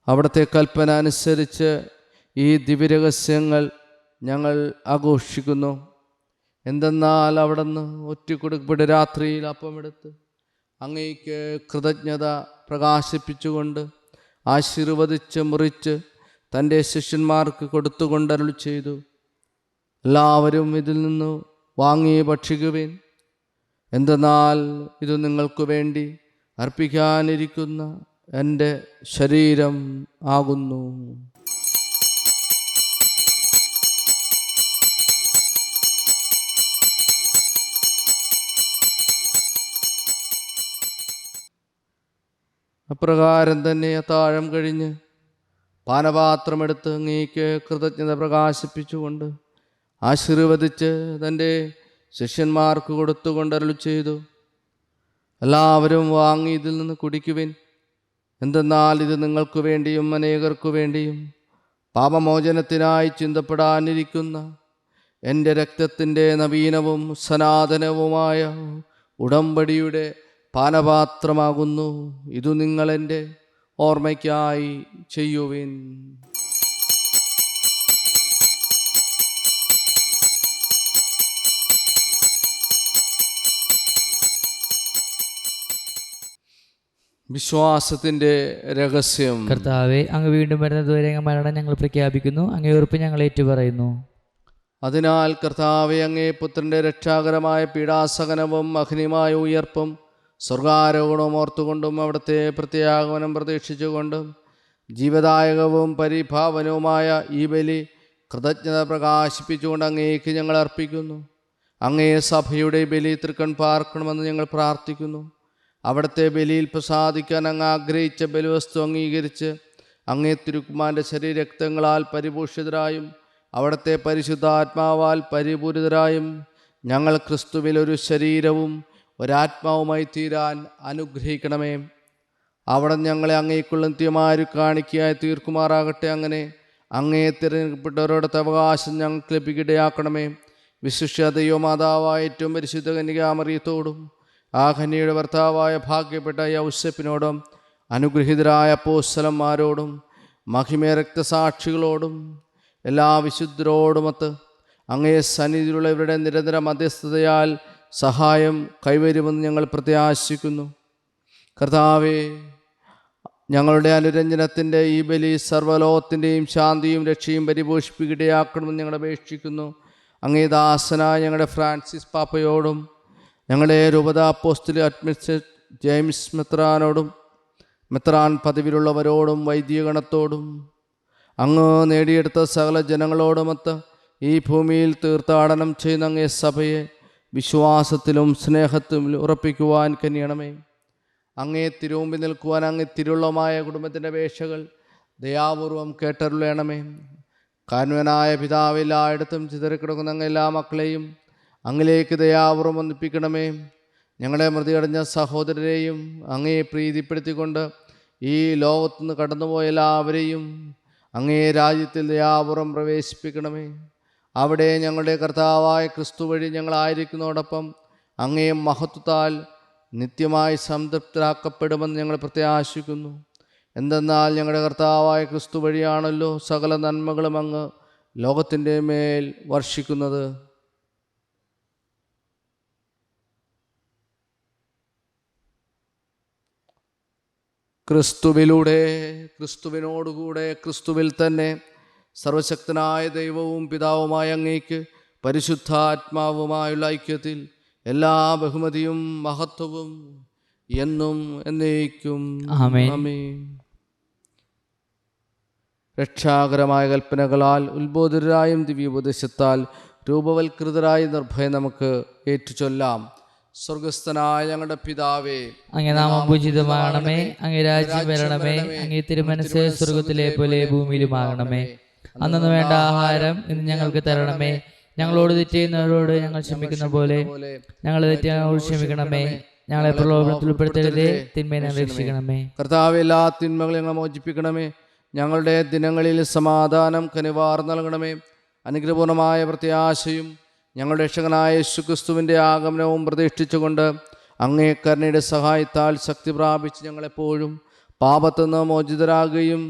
അവിടുത്തെ കൽപ്പന അനുസരിച്ച് ഈ ദിവ്യരഹസ്യങ്ങൾ ഞങ്ങൾ ആഘോഷിക്കുന്നു. എന്തെന്നാൽ അവിടുന്ന് ഒറ്റക്കൊടുക്കപ്പെട്ട രാത്രിയിൽ അപ്പമെടുത്ത് അങ്ങേക്ക് കൃതജ്ഞത പ്രകാശിപ്പിച്ചുകൊണ്ട് ആശീർവദിച്ച് മുറിച്ച് തൻ്റെ ശിഷ്യന്മാർക്ക് കൊടുത്തുകൊണ്ട് അരുളി ചെയ്തു, എല്ലാവരും ഇതിൽ നിന്ന് വാങ്ങി ഭക്ഷിക്കുവിൻ. എന്തെന്നാൽ ഇത് നിങ്ങൾക്ക് വേണ്ടി അർപ്പിക്കാനിരിക്കുന്ന എൻ്റെ ശരീരം ആകുന്നു. അപ്രകാരം തന്നെ അത്താഴം കഴിഞ്ഞ് പാനപാത്രമെടുത്ത് അങ്ങേക്ക് കൃതജ്ഞത പ്രകാശിപ്പിച്ചുകൊണ്ട് ആശീർവദിച്ച് തൻ്റെ ശിഷ്യന്മാർക്ക് കൊടുത്തുകൊണ്ട് അരുളി ചെയ്തു, എല്ലാവരും വാങ്ങി ഇതിൽ നിന്ന് കുടിക്കുവിൻ. എന്തെന്നാൽ ഇത് നിങ്ങൾക്ക് വേണ്ടിയും അനേകർക്കു വേണ്ടിയും പാപമോചനത്തിനായി ചിന്തപ്പെടാനിരിക്കുന്ന എൻ്റെ രക്തത്തിൻ്റെ നവീനവും സനാതനവുമായ ഉടമ്പടിയുടെ പാനപാത്രമാകുന്നു. ഇതു നിങ്ങളെൻ്റെ ഓർമ്മയ്ക്കായി ചെയ്യുവിൻ. വിശ്വാസത്തിൻ്റെ രഹസ്യം. കർത്താവെ, അങ്ങ് വീണ്ടും വരുന്നതുവരെ അങ്ങ് മരണം ഞങ്ങൾ പ്രഖ്യാപിക്കുന്നു. അങ്ങേ ഉറപ്പ് ഞങ്ങൾ ഏറ്റുപറയുന്നു. അതിനാൽ കർത്താവെ, അങ്ങേ പുത്രൻ്റെ രക്ഷാകരമായ പീഡാസഹനവും അഗ്നിമായ ഉയർപ്പും സ്വർഗാരോഹണവും ഓർത്തുകൊണ്ടും അവിടുത്തെ പ്രത്യാഗമനം പ്രതീക്ഷിച്ചുകൊണ്ടും ജീവദായകവും പരിഭാവനവുമായ ഈ ബലി കൃതജ്ഞത പ്രകാശിപ്പിച്ചുകൊണ്ട് അങ്ങേക്ക് ഞങ്ങൾ അർപ്പിക്കുന്നു. അങ്ങേ സഭയുടെ ബലി തൃക്കൺ പാർക്കണമെന്ന് ഞങ്ങൾ പ്രാർത്ഥിക്കുന്നു. അവിടുത്തെ ബലിയിൽ പ്രസാദിക്കാൻ അങ്ങ് ആഗ്രഹിച്ച ബലിവസ്തു അംഗീകരിച്ച് അങ്ങേ തിരുക്കുമാരൻ്റെ ശരീരരക്തങ്ങളാൽ പരിഭൂഷിതരായും അവിടുത്തെ പരിശുദ്ധാത്മാവാൽ പരിപൂരിതരായും ഞങ്ങൾ ക്രിസ്തുവിൽ ഒരു ശരീരവും ഒരാത്മാവുമായി തീരാൻ അനുഗ്രഹിക്കണമേ. അവിടെ ഞങ്ങളെ അങ്ങേക്കുള്ള നിത്യമായൊരു കാണിക്കയായി തീർക്കുമാറാകട്ടെ. അങ്ങനെ അങ്ങേ തിരഞ്ഞെടുക്കപ്പെട്ടവരോടത്തെ അവകാശം ഞങ്ങൾക്ക് ലഭിക്കിടയാക്കണമേ. വിശിഷ്യ ദൈവമാതാവായ ഏറ്റവും പരിശുദ്ധ കന്യകാമറിയത്തോടും ആ കന്യയുടെ ഭർത്താവായ ഭാഗ്യപ്പെട്ട യൗസേപ്പിനോടും അനുഗ്രഹീതരായ അപ്പോസ്തലന്മാരോടും മഹിമേ രക്തസാക്ഷികളോടും എല്ലാ വിശുദ്ധരോടുമൊത്ത് അങ്ങേ സന്നിധിയിലുള്ളവരുടെ നിരന്തര മധ്യസ്ഥതയാൽ സഹായം കൈവരുമെന്ന് ഞങ്ങൾ പ്രത്യാശിക്കുന്നു. കർത്താവേ, ഞങ്ങളുടെ അനുരഞ്ജനത്തിൻ്റെ ഈ ബലി സർവ്വലോകത്തിൻ്റെയും ശാന്തിയും രക്ഷയും പരിപോഷിപ്പിക്കുകയാക്കണമെന്ന് ഞങ്ങൾ അപേക്ഷിക്കുന്നു. അങ്ങേ ദാസനായ ഞങ്ങളുടെ ഫ്രാൻസിസ് പാപ്പയോടും ഞങ്ങളുടെ രൂപത അപ്പോസ്തല അഡ്മിനിസ്ട്രേറ്റർ ജെയിംസ് മെത്രാനോടും മെത്രാൻ പദവിയിലുള്ളവരോടും വൈദികഗണത്തോടും അങ്ങ് നേടിയെടുത്ത സകല ജനങ്ങളോടുമൊത്ത് ഈ ഭൂമിയിൽ തീർത്ഥാടനം ചെയ്യുന്ന അങ്ങേ സഭയെ വിശ്വാസത്തിലും സ്നേഹത്തിലും ഉറപ്പിക്കുവാൻ കനിയണമേ. അങ്ങേ തിരുമുമ്പിൽ നിൽക്കുവാൻ അങ്ങേ തിരുവുള്ളമായ കുടുംബത്തിൻ്റെ അപേക്ഷകൾ ദയാപൂർവം കേട്ടരുളേണമേ. കാരുണ്യനായ പിതാവ്, എല്ലായിടത്തും ചിതറിക്കിടക്കുന്ന അങ്ങ് എല്ലാ മക്കളെയും അങ്ങിലേക്ക് ദയാപൂർവം ഒന്നിപ്പിക്കണമേ. ഞങ്ങളുടെ മൃതിയടഞ്ഞ സഹോദരരെയും അങ്ങയെ പ്രീതിപ്പെടുത്തിക്കൊണ്ട് ഈ ലോകത്തുനിന്ന് കടന്നുപോയ എല്ലാവരെയും അങ്ങേ രാജ്യത്തിൽ ദയാപൂർവം പ്രവേശിപ്പിക്കണമേ. അവിടെ ഞങ്ങളുടെ കർത്താവായ ക്രിസ്തു വഴി ഞങ്ങളായിരിക്കുന്നതോടൊപ്പം അങ്ങേ മഹത്വത്താൽ നിത്യമായി സംതൃപ്തരാക്കപ്പെടുമെന്ന് ഞങ്ങൾ പ്രത്യാശിക്കുന്നു. എന്തെന്നാൽ ഞങ്ങളുടെ കർത്താവായ ക്രിസ്തു വഴിയാണല്ലോ സകല നന്മകളും അങ്ങ് ലോകത്തിൻ്റെ മേൽ വർഷിക്കുന്നത്. ക്രിസ്തുവിലൂടെ, ക്രിസ്തുവിനോടുകൂടെ, ക്രിസ്തുവിൽ തന്നെ സർവശക്തനായ ദൈവവും പിതാവുമായ അങ്ങേക്ക് പരിശുദ്ധാത്മാവുമായുള്ള ഐക്യത്തിൽ എല്ലാ ബഹുമതിയും മഹത്വവും എന്നും എന്നേക്കും ആമേൻ. രക്ഷാകരമായ കൽപ്പനകളാൽ ഉത്ബോധിതരായും ദിവ്യോപദേശത്താൽ രൂപവൽകൃതരായി നിർഭയം നമുക്ക് ഏറ്റുചൊല്ലാം. സ്വർഗസ്ഥനായ ഞങ്ങളുടെ പിതാവേ, അങ്ങേ നാമം പൂജിതമാകണമേ. അങ്ങേ രാജ്യം വരണമേ. അങ്ങേ തിരുമനസ്സ് സ്വർഗത്തിലെ പോലെ ഭൂമിയിലുമാകണമേ. അന്നു വേണ്ട ആഹാരം ഇന്ന് ഞങ്ങൾക്ക് തരണമേ. ഞങ്ങളോട് തെറ്റ് ചെയ്യുന്നവരോട് ഞങ്ങൾ ക്ഷമിക്കുന്ന പോലെ ഞങ്ങൾ തെറ്റിയവരോട് ക്ഷമിക്കണമേ. ഞങ്ങളെ പ്രലോഭനത്തിൽ ഉൾപ്പെടുത്തരുതേ, തിന്മയെ രക്ഷിക്കണമേ. കർത്താവേ, എല്ലാ തിന്മകളും ഞങ്ങളെ മോചിപ്പിക്കണമേ. ഞങ്ങളുടെ ദിനങ്ങളിൽ സമാധാനം കനിവാർ നൽകണമേ. അനുഗ്രഹപൂർണമായ പ്രത്യാശയും ഞങ്ങളുടെ രക്ഷകനായ യേശുക്രിസ്തുവിൻ്റെ ആഗമനവും പ്രതീക്ഷിച്ചുകൊണ്ട് അങ്ങേ കരുണയുടെ സഹായത്താൽ ശക്തി പ്രാപിച്ച് ഞങ്ങളെപ്പോഴും പാപത്തുനിന്ന് മോചിതരാകുകയും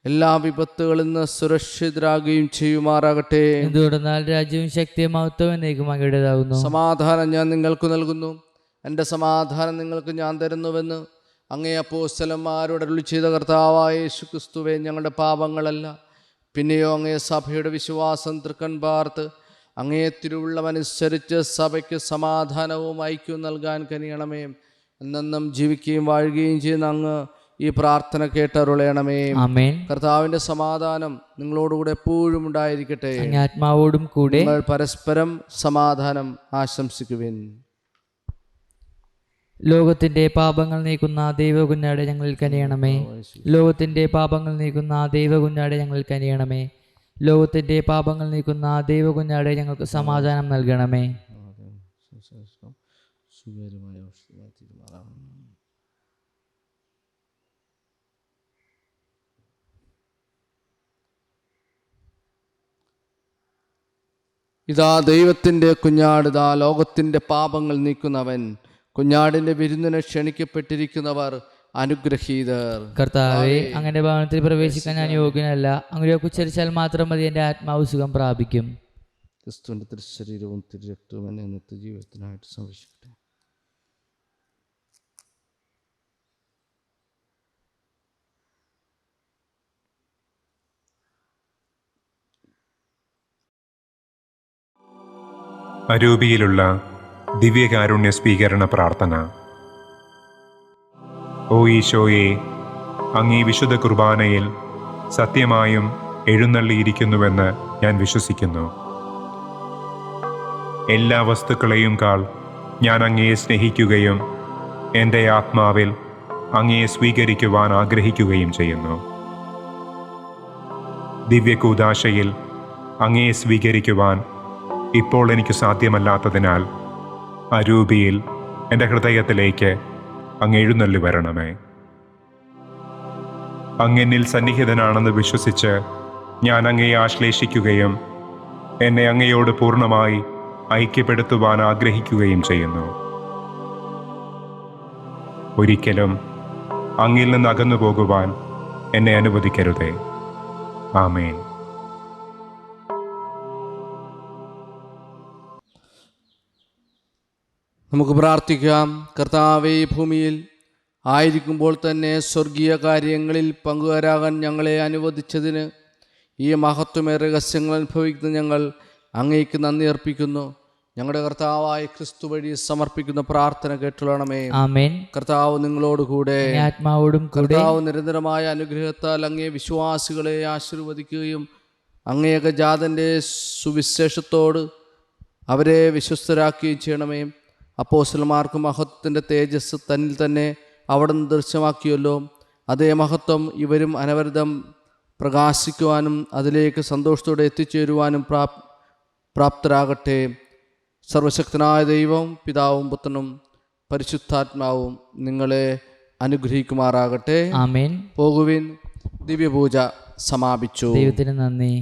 എല്ലാ വിപത്തുകളിൽ നിന്ന് സുരക്ഷിതരാകുകയും ചെയ്യുമാറാകട്ടെ. എന്തുകൊണ്ടെന്നാൽ രാജ്യവും ശക്തിയും മഹത്വവും എന്നേക്കും അങ്ങയുടേതാകുന്നു. സമാധാനം ഞാൻ നിങ്ങൾക്ക് നൽകുന്നു, എൻ്റെ സമാധാനം നിങ്ങൾക്ക് ഞാൻ തരുന്നുവെന്ന് അങ്ങേ അപ്പോസ്തലന്മാരോട് അരുളി ചെയ്ത കർത്താവായ യേശുക്രിസ്തുവേ, ഞങ്ങളുടെ പാപങ്ങളല്ല പിന്നെയോ അങ്ങേ സഭയുടെ വിശ്വാസം തൃക്കൺ പാർത്ത് അങ്ങേ തിരുവുള്ളമനുസരിച്ച് സഭയ്ക്ക് സമാധാനവും ഐക്യവും നൽകാൻ കനിയണമേ. എന്നെന്നും ജീവിക്കുകയും വാഴുകയും ചെയ്യുന്ന അങ്ങ് ഈ പ്രാർത്ഥന കേട്ടരുളയണമേ. ആമേൻ. കർത്താവിൻ്റെ സമാധാനം നിങ്ങളോടുകൂടെ എപ്പോഴും ഉണ്ടായിരിക്കട്ടെ. ആത്മാവോടും കൂടെ. നിങ്ങൾ പരസ്പരം സമാധാനം ആശംസിക്കുവിൻ. ലോകത്തിന്റെ പാപങ്ങൾ നീക്കുന്ന ദൈവകുഞ്ഞാടെ ഞങ്ങളിൽ കനിയണമേ. ലോകത്തിന്റെ പാപങ്ങൾ നീക്കുന്ന ദൈവകുഞ്ഞാടെ ഞങ്ങളിൽ കനിയണമേ. ലോകത്തിന്റെ പാപങ്ങൾ നീക്കുന്ന ദൈവകുഞ്ഞാടെ ഞങ്ങൾക്ക് സമാധാനം നൽകണമേ. ഇതാ ദൈവത്തിൻ്റെ കുഞ്ഞാട്, ഇതാ ലോകത്തിൻ്റെ പാപങ്ങൾ നീക്കുന്നവൻ. കുഞ്ഞാടിൻ്റെ വിരുന്നിന് ക്ഷണിക്കപ്പെട്ടിരിക്കുന്നവർ അനുഗ്രഹീതർ. കർത്താവേ, അങ്ങയുടെ ഭവനത്തിൽ പ്രവേശിക്കാൻ ഞാൻ യോഗ്യനല്ല. അങ്ങനെ ഉച്ചരിച്ചാൽ മാത്രം മതി, എൻ്റെ ആത്മാവ് സുഖം പ്രാപിക്കും. ക്രിസ്തുവിൻ്റെ തിരുശരീരവും തിരുരക്തവും എന്നെ നിത്യജീവിതത്തിനായിട്ട് സംരക്ഷിക്കട്ടെ. അരൂപിയിലുള്ള ദിവ്യകാരുണ്യ സ്വീകരണ പ്രാർത്ഥന. ഓ ഈശോയെ, അങ്ങീ വിശുദ്ധ കുർബാനയിൽ സത്യമായും എഴുന്നള്ളിയിരിക്കുന്നുവെന്ന് ഞാൻ വിശ്വസിക്കുന്നു. എല്ലാ വസ്തുക്കളെയും കാൾ ഞാൻ അങ്ങയെ സ്നേഹിക്കുകയും എൻ്റെ ആത്മാവിൽ അങ്ങയെ സ്വീകരിക്കുവാൻ ആഗ്രഹിക്കുകയും ചെയ്യുന്നു. ദിവ്യകൂദാശയിൽ അങ്ങയെ സ്വീകരിക്കുവാൻ ഇപ്പോൾ എനിക്ക് സാധ്യമല്ലാത്തതിനാൽ അരൂപിയിൽ എൻ്റെ ഹൃദയത്തിലേക്ക് അങ്ങ് എഴുന്നള്ളി വരണമേ. അങ്ങെന്നിൽ സന്നിഹിതനാണെന്ന് വിശ്വസിച്ച് ഞാൻ അങ്ങയെ ആശ്ലേഷിക്കുകയും എന്നെ അങ്ങയോട് പൂർണ്ണമായി ഐക്യപ്പെടുത്തുവാൻ ആഗ്രഹിക്കുകയും ചെയ്യുന്നു. ഒരിക്കലും അങ്ങിൽ നിന്ന് അകന്നു പോകുവാൻ എന്നെ അനുവദിക്കരുതേ. ആമേൻ. നമുക്ക് പ്രാർത്ഥിക്കാം. കർത്താവേ, ഈ ഭൂമിയിൽ ആയിരിക്കുമ്പോൾ തന്നെ സ്വർഗീയ കാര്യങ്ങളിൽ പങ്കുകാരാകാൻ ഞങ്ങളെ അനുവദിച്ചതിന് ഈ മഹത്വമേറിയ രഹസ്യങ്ങൾ അനുഭവിക്കുന്ന ഞങ്ങൾ അങ്ങേക്ക് നന്ദി അർപ്പിക്കുന്നു. ഞങ്ങളുടെ കർത്താവായ ക്രിസ്തു വഴി സമർപ്പിക്കുന്ന പ്രാർത്ഥന കേട്ടുകൊള്ളണമേ. ആമേൻ. കർത്താവ് നിങ്ങളോട് കൂടെ, ആത്മാവോടും കൂടെ. കർത്താവ് നിരന്തരമായ അനുഗ്രഹത്താൽ അങ്ങേ വിശ്വാസികളെ ആശീർവദിക്കുകയും അങ്ങേ ഏകജാതൻ്റെ സുവിശേഷത്തോട് അവരെ വിശ്വസ്തരാക്കുകയും ചെയ്യണമേ. അപ്പോസ്തലന്മാർക്ക് മഹത്വത്തിൻ്റെ തേജസ് തന്നിൽ തന്നെ അവിടെ നിന്ന് ദൃശ്യമാക്കിയല്ലോ. അതേ മഹത്വം ഇവരും അനവരതം പ്രകാശിക്കുവാനും അതിലേക്ക് സന്തോഷത്തോടെ എത്തിച്ചേരുവാനും പ്രാപ്തരാകട്ടെ. സർവശക്തനായ ദൈവം, പിതാവും പുത്രനും പരിശുദ്ധാത്മാവും നിങ്ങളെ അനുഗ്രഹിക്കുമാറാകട്ടെ. ആമേൻ. പോകുവിൻ. ദിവ്യപൂജ സമാപിച്ചു. ദൈവത്തിന് നന്ദി.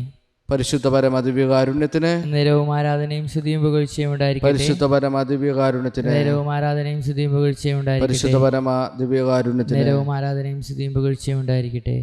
പരിശുദ്ധ പരമ ദിവ്യകാരുണ്യത്തിന് നേരവും ആരാധനയും സ്തുതിയും പുകഴ്ചയും ഉണ്ടായിരിക്കട്ടെ. പരിശുദ്ധ പരമ ദിവ്യകാരുണ്യത്തിന് നേരവും ആരാധനയും സ്തുതിയും പുകഴ്ചയും ഉണ്ടായിരിക്കട്ടെ. പരിശുദ്ധ പരമ ദിവ്യകാരുണ്യത്തിന് നേരവും ആരാധനയും സ്തുതിയും പുകഴ്ചയും ഉണ്ടായിരിക്കട്ടെ.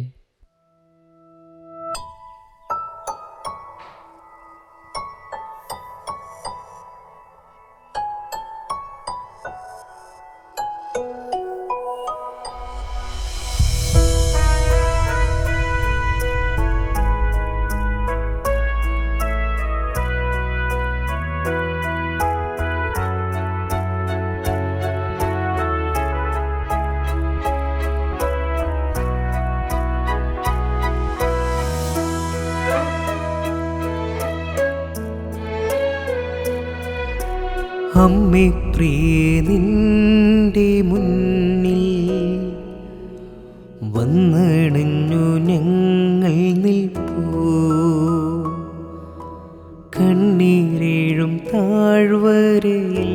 അമ്മേ പ്രിയേ, നിന്റെ മുന്നിൽ വന്നണഞ്ഞു ഞങ്ങൾ നിൽപ്പൂ. കണ്ണീരേഴും താഴ്വരയിൽ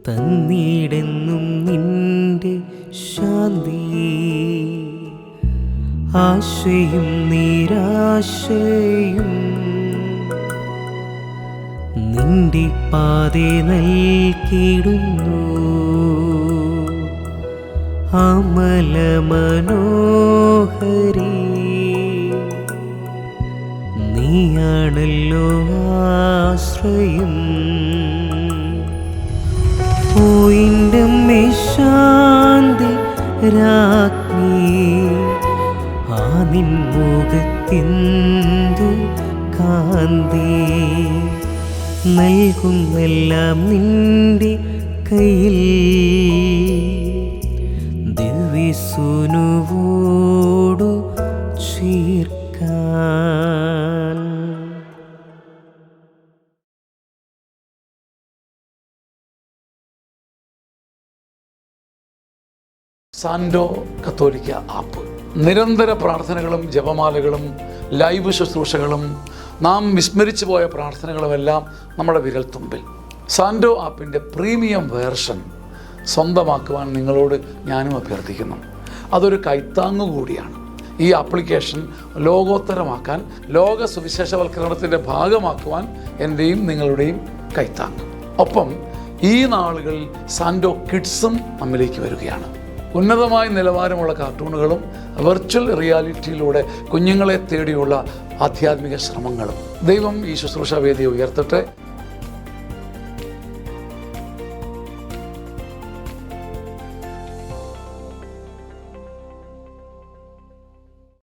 തന്നിടുന്നും നിന്റെ ശാന്തി. ആശയും നിരാശയും നിന്റെ പാതേ നൽകിടുന്നു. അമല മനോഹരി, നീയാണല്ലോ ആശ്രയം. പോയിൻ്റെ ശാന്തി രാജ്ഞി, ആ നിൻ മുഖത്തിന്തു കാന്തി. നൽകുന്നെല്ലാം നിന്റെ കയ്യിൽ, ദിവ്യസൂനുവോടു ചേർക്കാൻ. സാൻഡോ കത്തോലിക്ക ആപ്പ് നിരന്തര പ്രാർത്ഥനകളും ജപമാലകളും ലൈവ് ശുശ്രൂഷകളും നാം വിസ്മരിച്ചു പോയ പ്രാർത്ഥനകളുമെല്ലാം നമ്മുടെ വിരൽത്തുമ്പിൽ. സാൻഡോ ആപ്പിൻ്റെ പ്രീമിയം വേർഷൻ സ്വന്തമാക്കുവാൻ നിങ്ങളോട് ഞാനും അഭ്യർത്ഥിക്കുന്നു. അതൊരു കൈത്താങ്ങു കൂടിയാണ്. ഈ ആപ്ലിക്കേഷൻ ലോകോത്തരമാക്കാൻ, ലോക സുവിശേഷവൽക്കരണത്തിൻ്റെ ഭാഗമാക്കുവാൻ എൻ്റെയും നിങ്ങളുടെയും കൈത്താങ്ങ്. ഒപ്പം ഈ നാളുകളിൽ സാൻഡോ കിഡ്സും നമ്മിലേക്ക് വരികയാണ്. ഉന്നതമായ നിലവാരമുള്ള കാർട്ടൂണുകളും വെർച്വൽ റിയാലിറ്റിയിലൂടെ കുഞ്ഞുങ്ങളെ തേടിയുള്ള ആധ്യാത്മിക ശ്രമങ്ങളും. ദൈവം ഈ ശുശ്രൂഷ വേദിയെ ഉയർത്തട്ടെ.